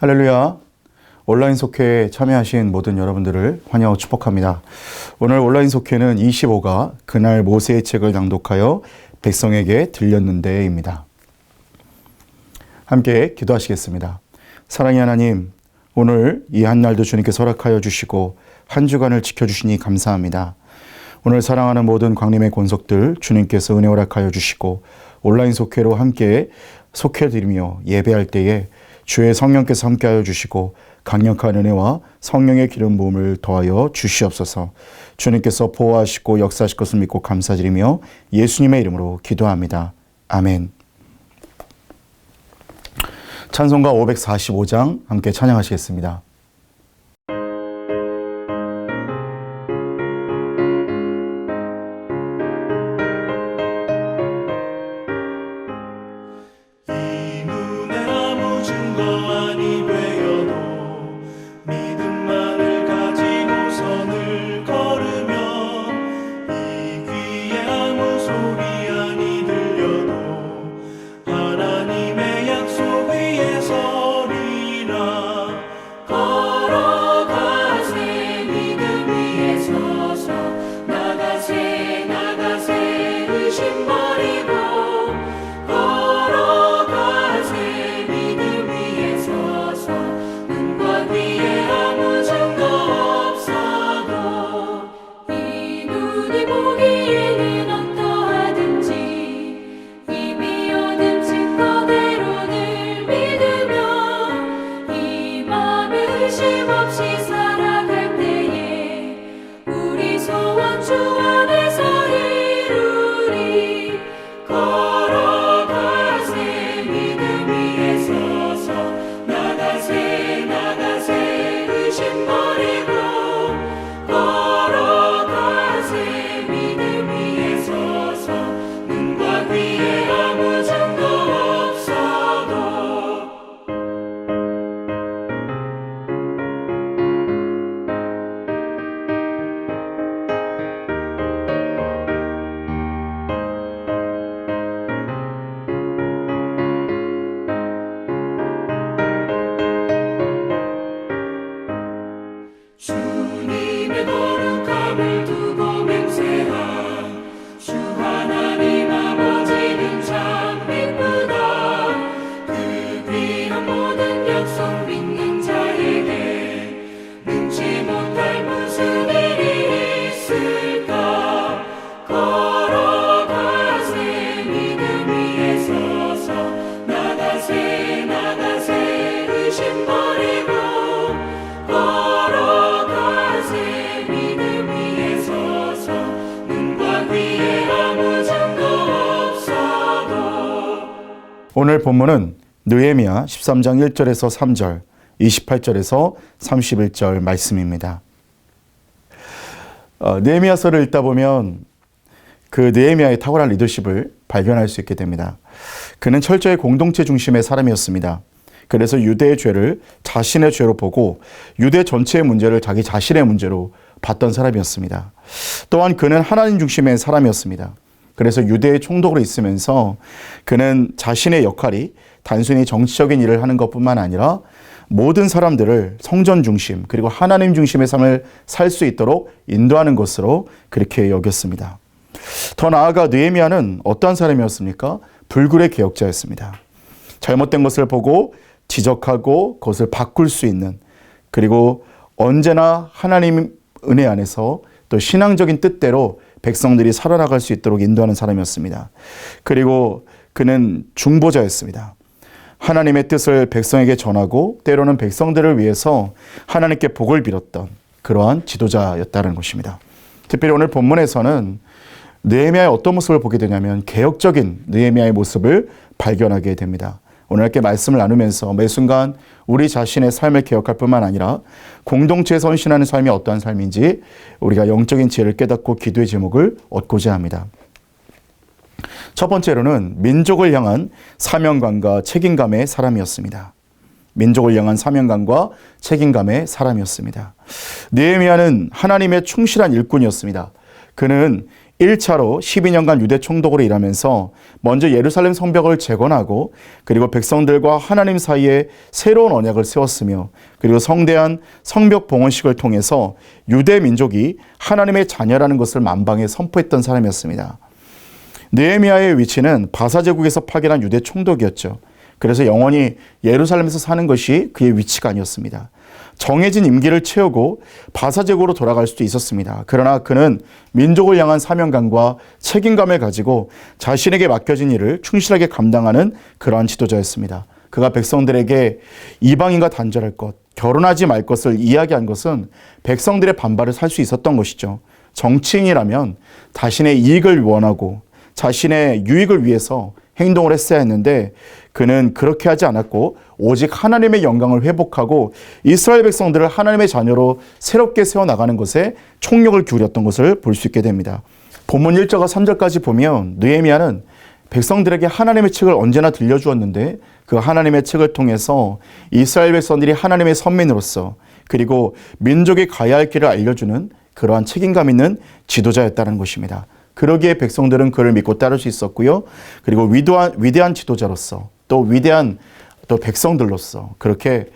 할렐루야. 온라인 속회에 참여하신 모든 여러분들을 환영하고 축복합니다. 오늘 온라인 속회는 25가 그날 모세의 책을 낭독하여 백성에게 들렸는데입니다. 함께 기도하시겠습니다. 사랑의 하나님, 오늘 이 한날도 주님께서 허락하여 주시고 한 주간을 지켜주시니 감사합니다. 오늘 사랑하는 모든 광림의 권속들 주님께서 은혜 허락하여 주시고 온라인 속회로 함께 속회드리며 예배할 때에 주의 성령께서 함께하여 주시고 강력한 은혜와 성령의 기름 부음을 더하여 주시옵소서. 주님께서 보호하시고 역사하실 것을 믿고 감사드리며 예수님의 이름으로 기도합니다. 아멘. 찬송가 545장 함께 찬양하시겠습니다. 오늘 본문은 느헤미야 13장 1절에서 3절, 28절에서 31절 말씀입니다. 느헤미야서를 읽다 보면 그 느헤미야의 탁월한 리더십을 발견할 수 있게 됩니다. 그는 철저히 공동체 중심의 사람이었습니다. 그래서 유대의 죄를 자신의 죄로 보고 유대 전체의 문제를 자기 자신의 문제로 봤던 사람이었습니다. 또한 그는 하나님 중심의 사람이었습니다. 그래서 유대의 총독으로 있으면서 그는 자신의 역할이 단순히 정치적인 일을 하는 것뿐만 아니라 모든 사람들을 성전 중심 그리고 하나님 중심의 삶을 살 수 있도록 인도하는 것으로 그렇게 여겼습니다. 더 나아가 느헤미야는 어떠한 사람이었습니까? 불굴의 개혁자였습니다. 잘못된 것을 보고 지적하고 그것을 바꿀 수 있는, 그리고 언제나 하나님 은혜 안에서 또 신앙적인 뜻대로 백성들이 살아나갈 수 있도록 인도하는 사람이었습니다. 그리고 그는 중보자였습니다. 하나님의 뜻을 백성에게 전하고 때로는 백성들을 위해서 하나님께 복을 빌었던 그러한 지도자였다는 것입니다. 특별히 오늘 본문에서는 느헤미야의 어떤 모습을 보게 되냐면 개혁적인 느헤미야의 모습을 발견하게 됩니다. 오늘 함께 말씀을 나누면서 매 순간 우리 자신의 삶을 개혁할 뿐만 아니라 공동체에 헌신하는 삶이 어떠한 삶인지 우리가 영적인 지혜를 깨닫고 기도의 제목을 얻고자 합니다. 첫 번째로는 민족을 향한 사명감과 책임감의 사람이었습니다. 민족을 향한 사명감과 책임감의 사람이었습니다. 느헤미야는 하나님의 충실한 일꾼이었습니다. 그는 1차로 12년간 유대 총독으로 일하면서 먼저 예루살렘 성벽을 재건하고 그리고 백성들과 하나님 사이에 새로운 언약을 세웠으며 그리고 성대한 성벽 봉헌식을 통해서 유대 민족이 하나님의 자녀라는 것을 만방에 선포했던 사람이었습니다. 느헤미야의 위치는 바사 제국에서 파견한 유대 총독이었죠. 그래서 영원히 예루살렘에서 사는 것이 그의 위치가 아니었습니다. 정해진 임기를 채우고 바사 제국으로 돌아갈 수도 있었습니다. 그러나 그는 민족을 향한 사명감과 책임감을 가지고 자신에게 맡겨진 일을 충실하게 감당하는 그러한 지도자였습니다. 그가 백성들에게 이방인과 단절할 것, 결혼하지 말 것을 이야기한 것은 백성들의 반발을 살 수 있었던 것이죠. 정치인이라면 자신의 이익을 원하고 자신의 유익을 위해서 행동을 했어야 했는데 그는 그렇게 하지 않았고 오직 하나님의 영광을 회복하고 이스라엘 백성들을 하나님의 자녀로 새롭게 세워나가는 것에 총력을 기울였던 것을 볼 수 있게 됩니다. 본문 1절과 3절까지 보면 느헤미야는 백성들에게 하나님의 책을 언제나 들려주었는데 그 하나님의 책을 통해서 이스라엘 백성들이 하나님의 선민으로서 그리고 민족이 가야 할 길을 알려주는 그러한 책임감 있는 지도자였다는 것입니다. 그러기에 백성들은 그를 믿고 따를 수 있었고요. 그리고 위대한 지도자로서 또 위대한 또 백성들로서 그렇게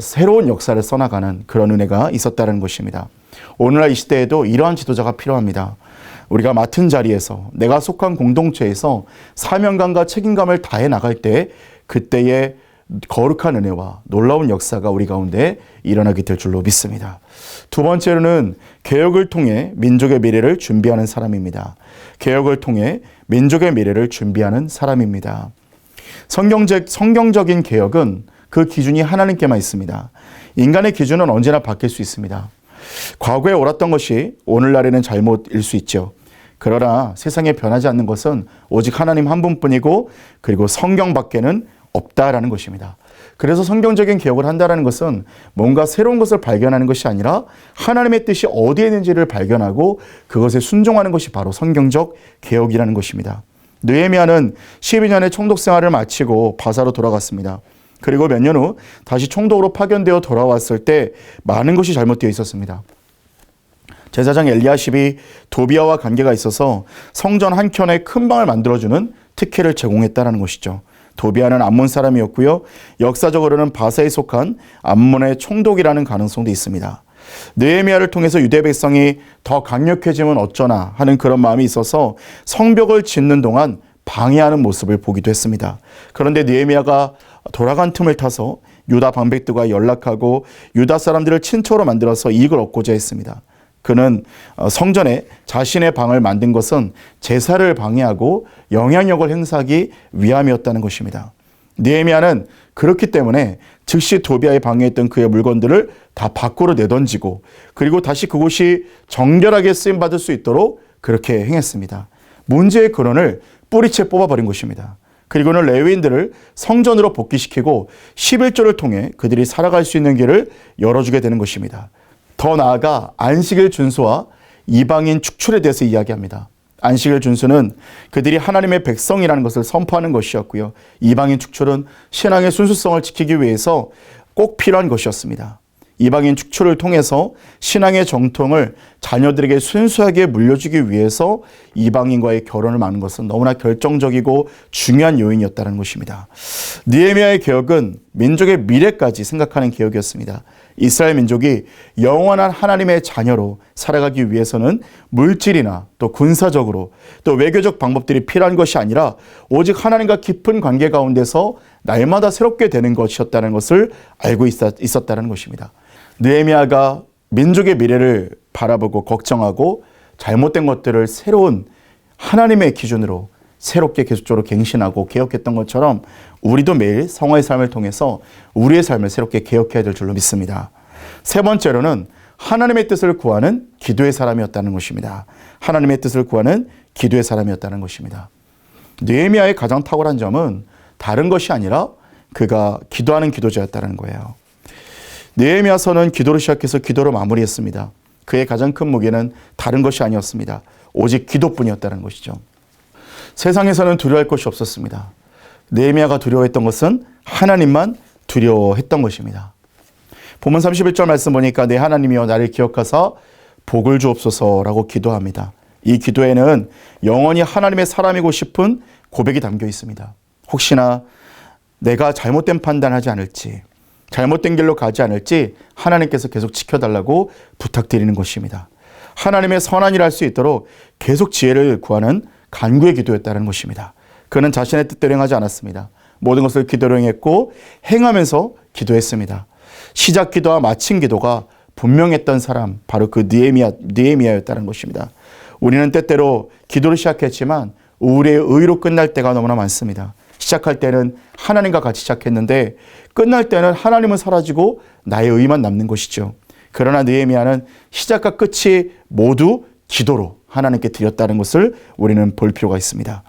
새로운 역사를 써나가는 그런 은혜가 있었다는 것입니다. 오늘날 이 시대에도 이러한 지도자가 필요합니다. 우리가 맡은 자리에서 내가 속한 공동체에서 사명감과 책임감을 다해 나갈 때 그때의 거룩한 은혜와 놀라운 역사가 우리 가운데 일어나게 될 줄로 믿습니다. 두 번째로는 개혁을 통해 민족의 미래를 준비하는 사람입니다. 개혁을 통해 민족의 미래를 준비하는 사람입니다. 성경적인 개혁은 그 기준이 하나님께만 있습니다. 인간의 기준은 언제나 바뀔 수 있습니다. 과거에 옳았던 것이 오늘날에는 잘못일 수 있죠. 그러나 세상에 변하지 않는 것은 오직 하나님 한 분뿐이고 그리고 성경밖에는 없다라는 것입니다. 그래서 성경적인 개혁을 한다는 것은 뭔가 새로운 것을 발견하는 것이 아니라 하나님의 뜻이 어디에 있는지를 발견하고 그것에 순종하는 것이 바로 성경적 개혁이라는 것입니다. 느헤미야는 12년의 총독 생활을 마치고 바사로 돌아갔습니다. 그리고 몇 년 후 다시 총독으로 파견되어 돌아왔을 때 많은 것이 잘못되어 있었습니다. 제사장 엘리야십이 도비아와 관계가 있어서 성전 한켠에 큰 방을 만들어주는 특혜를 제공했다는 것이죠. 도비아는 암몬 사람이었고요. 역사적으로는 바사에 속한 암몬의 총독이라는 가능성도 있습니다. 느헤미야를 통해서 유대 백성이 더 강력해지면 어쩌나 하는 그런 마음이 있어서 성벽을 짓는 동안 방해하는 모습을 보기도 했습니다. 그런데 느헤미야가 돌아간 틈을 타서 유다 방백들과 연락하고 유다 사람들을 친초로 만들어서 이익을 얻고자 했습니다. 그는 성전에 자신의 방을 만든 것은 제사를 방해하고 영향력을 행사하기 위함이었다는 것입니다. 느헤미야는 그렇기 때문에 즉시 도비아에 방해했던 그의 물건들을 다 밖으로 내던지고 그리고 다시 그곳이 정결하게 쓰임받을 수 있도록 그렇게 행했습니다. 문제의 근원을 뿌리채 뽑아버린 것입니다. 그리고는 레위인들을 성전으로 복귀시키고 11조를 통해 그들이 살아갈 수 있는 길을 열어주게 되는 것입니다. 더 나아가 안식일 준수와 이방인 축출에 대해서 이야기합니다. 안식일 준수는 그들이 하나님의 백성이라는 것을 선포하는 것이었고요. 이방인 축출은 신앙의 순수성을 지키기 위해서 꼭 필요한 것이었습니다. 이방인 축출을 통해서 신앙의 정통을 자녀들에게 순수하게 물려주기 위해서 이방인과의 결혼을 막는 것은 너무나 결정적이고 중요한 요인이었다는 것입니다. 느헤미야의 개혁은 민족의 미래까지 생각하는 개혁이었습니다. 이스라엘 민족이 영원한 하나님의 자녀로 살아가기 위해서는 물질이나 또 군사적으로 또 외교적 방법들이 필요한 것이 아니라 오직 하나님과 깊은 관계 가운데서 날마다 새롭게 되는 것이었다는 것을 알고 있었다는 것입니다. 느헤미야가 민족의 미래를 바라보고 걱정하고 잘못된 것들을 새로운 하나님의 기준으로 새롭게 계속적으로 갱신하고 개혁했던 것처럼 우리도 매일 성화의 삶을 통해서 우리의 삶을 새롭게 개혁해야 될 줄로 믿습니다. 세 번째로는 하나님의 뜻을 구하는 기도의 사람이었다는 것입니다. 하나님의 뜻을 구하는 기도의 사람이었다는 것입니다. 느헤미야의 가장 탁월한 점은 다른 것이 아니라 그가 기도하는 기도자였다는 거예요. 느헤미야서는 기도로 시작해서 기도로 마무리했습니다. 그의 가장 큰 무게는 다른 것이 아니었습니다. 오직 기도뿐이었다는 것이죠. 세상에서는 두려워할 것이 없었습니다. 느헤미야가 두려워했던 것은 하나님만 두려워했던 것입니다. 본문 31절 말씀 보니까 내 하나님이여 나를 기억하사 복을 주옵소서라고 기도합니다. 이 기도에는 영원히 하나님의 사람이고 싶은 고백이 담겨 있습니다. 혹시나 내가 잘못된 판단하지 않을지, 잘못된 길로 가지 않을지 하나님께서 계속 지켜달라고 부탁드리는 것입니다. 하나님의 선한 일을 할 수 있도록 계속 지혜를 구하는 간구의 기도였다는 것입니다. 그는 자신의 뜻대로 행하지 않았습니다. 모든 것을 기도로 행했고 행하면서 기도했습니다. 시작 기도와 마친 기도가 분명했던 사람, 바로 그 느헤미야였다는 것입니다. 우리는 때때로 기도를 시작했지만 우리의 의로 끝날 때가 너무나 많습니다. 시작할 때는 하나님과 같이 시작했는데 끝날 때는 하나님은 사라지고 나의 의만 남는 것이죠. 그러나 느헤미야는 시작과 끝이 모두 기도로 하나님께 드렸다는 것을 우리는 볼 필요가 있습니다.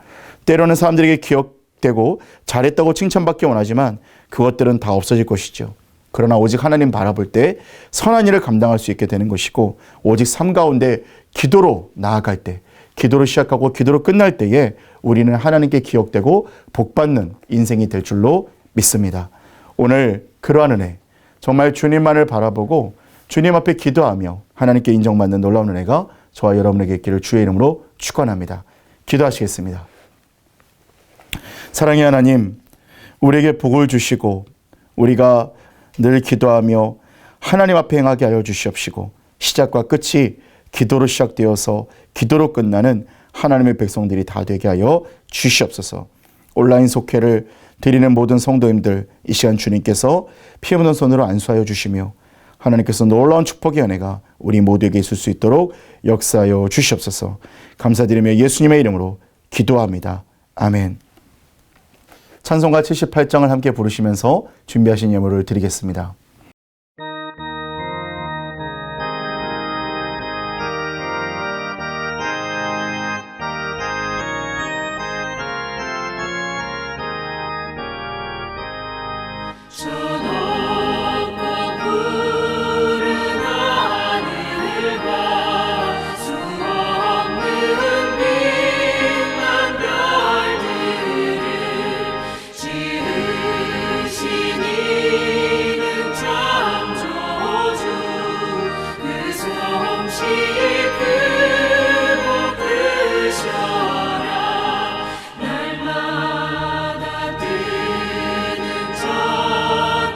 때로는 사람들에게 기억되고 잘했다고 칭찬받기 원하지만 그것들은 다 없어질 것이죠. 그러나 오직 하나님 바라볼 때 선한 일을 감당할 수 있게 되는 것이고, 오직 삶 가운데 기도로 나아갈 때, 기도로 시작하고 기도로 끝날 때에 우리는 하나님께 기억되고 복받는 인생이 될 줄로 믿습니다. 오늘 그러한 은혜, 정말 주님만을 바라보고 주님 앞에 기도하며 하나님께 인정받는 놀라운 은혜가 저와 여러분에게 있기를 주의 이름으로 축원합니다. 기도하시겠습니다. 사랑의 하나님, 우리에게 복을 주시고 우리가 늘 기도하며 하나님 앞에 행하게 하여 주시옵시고, 시작과 끝이 기도로 시작되어서 기도로 끝나는 하나님의 백성들이 다 되게 하여 주시옵소서. 온라인 속회를 드리는 모든 성도님들, 이 시간 주님께서 피 묻은 손으로 안수하여 주시며 하나님께서 놀라운 축복의 은혜가 우리 모두에게 있을 수 있도록 역사하여 주시옵소서. 감사드리며 예수님의 이름으로 기도합니다. 아멘. 찬송가 78장을 함께 부르시면서 준비하신 예물을 드리겠습니다. 날마다 뜨는 저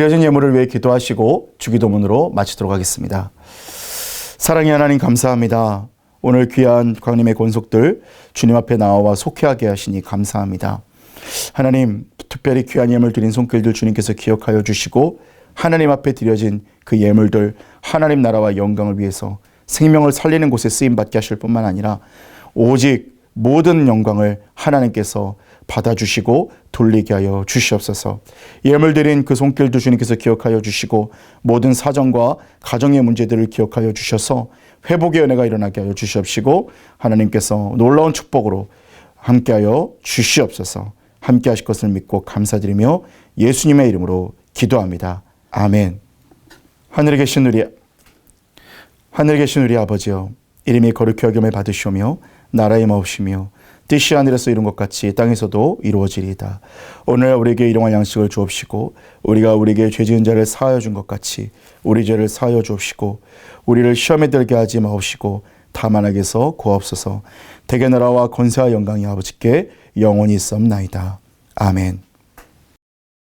드려진 예물을 위해 기도하시고 주기도문으로 마치도록 하겠습니다. 사랑의 하나님 감사합니다. 오늘 귀한 광림의 권속들 주님 앞에 나와 속회하게 하시니 감사합니다. 하나님, 특별히 귀한 예물 드린 손길들 주님께서 기억하여 주시고 하나님 앞에 드려진 그 예물들 하나님 나라와 영광을 위해서 생명을 살리는 곳에 쓰임받게 하실 뿐만 아니라 오직 모든 영광을 하나님께서 받아주시고 돌리게 하여 주시옵소서. 예물 드린 그 손길도 주님께서 기억하여 주시고 모든 사정과 가정의 문제들을 기억하여 주셔서 회복의 은혜가 일어나게 하여 주시옵시고 하나님께서 놀라운 축복으로 함께하여 주시옵소서. 함께 하실 것을 믿고 감사드리며 예수님의 이름으로 기도합니다. 아멘. 하늘에 계신 우리 아버지여, 이름이 거룩히 여김을 받으시오며 나라의 마옵시며 뜻이 하늘에서 이룬 것 같이 땅에서도 이루어지리이다. 오늘 우리에게 일용할 양식을 주옵시고 우리가 우리에게 죄 지은 자를 사하여 준 것 같이 우리 죄를 사하여 주옵시고 우리를 시험에 들게 하지 마옵시고 다만 악에서 구하옵소서. 대개 나라와 권세와 영광이 아버지께 영원히 있사옵나이다. 아멘.